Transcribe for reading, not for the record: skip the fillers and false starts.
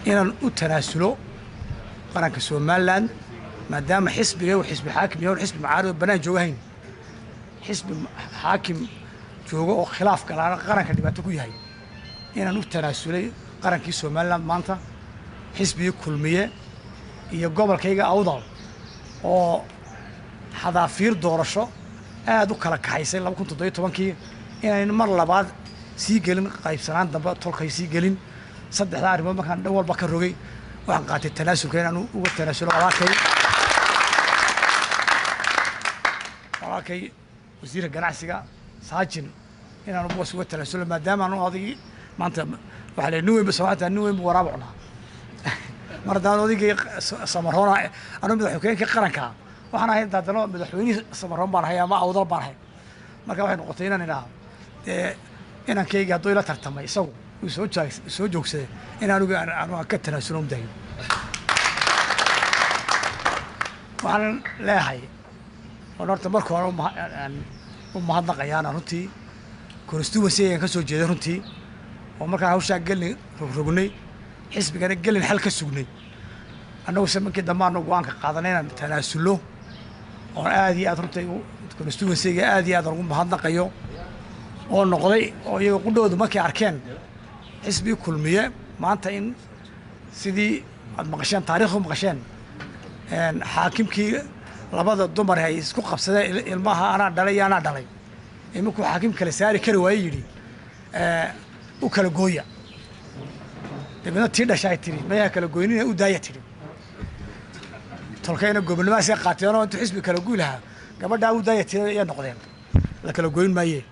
inaan u tanaasulo qaranka Somaliland maadaama xisbiga uu xisbi xaakim yahay xisbi mucaarad banaan joogayn xisbi xaakim joogo oo khilaaf galaan qaranka dhibaato ku yahay inaan u tanaasulay qarankii Somaliland maanta xisbiga kulmiye iyo gobolkayga Awdal oo xadaafiir doorasho aad u kala kaxaysay 2017 inaan mar labaad sii gelin qaybsanaan dambe tolkay sii gelin saddexda arrimood markaan dhan walba ka rogay waxaan qaatay tanaasulka inaan uga tanaasulo walaalkay wasiirka ganacsiga saajin inaan uga tanaasulo maadaama aanu adigi maanta waxa la nuweyn basawata nuweyn waraabcna mardaan odigay Samaroona anu madaxweynaha qaranka waxaan ahay dadano madaxweynaha Samaroon baan hayaa ma Awdal baan hay marka waxay noqotay inaan kayga hadoo ila tartamay isagu soo joogsaday inaan ka tanaasulo dayo waxaan leeyahay horta marka hore u mahadnaqayaan runtii constituency ka soo jeeday runtii oo markaan hawsha galnay rognay xisbigana galin xal ka sugnay annagu sameeyay dhammaan go'aanka qaadanay inaan tanaasulo oo aad iyo aad runtii constituency aad iyo aad ugu mahadnaqayo oo noqday oo iyagu qudhoodu markay arkeen xisbi kulmiye maanta in sidii aad maqasheen taariikhdu maqasheen xaakimkii labada dumar ay isku qabsadeen ilmaha ana dhalay iminku xaakim kale saari kari waayay yiri u kala gooya dibna tii dhashay tiri ma kala gooynina u daaya tiri tolkayna gobolnimada si qaateeno inta xisbi kala guulaha gabadha u daaya tiri ay noqdeen la kala gooyn maayee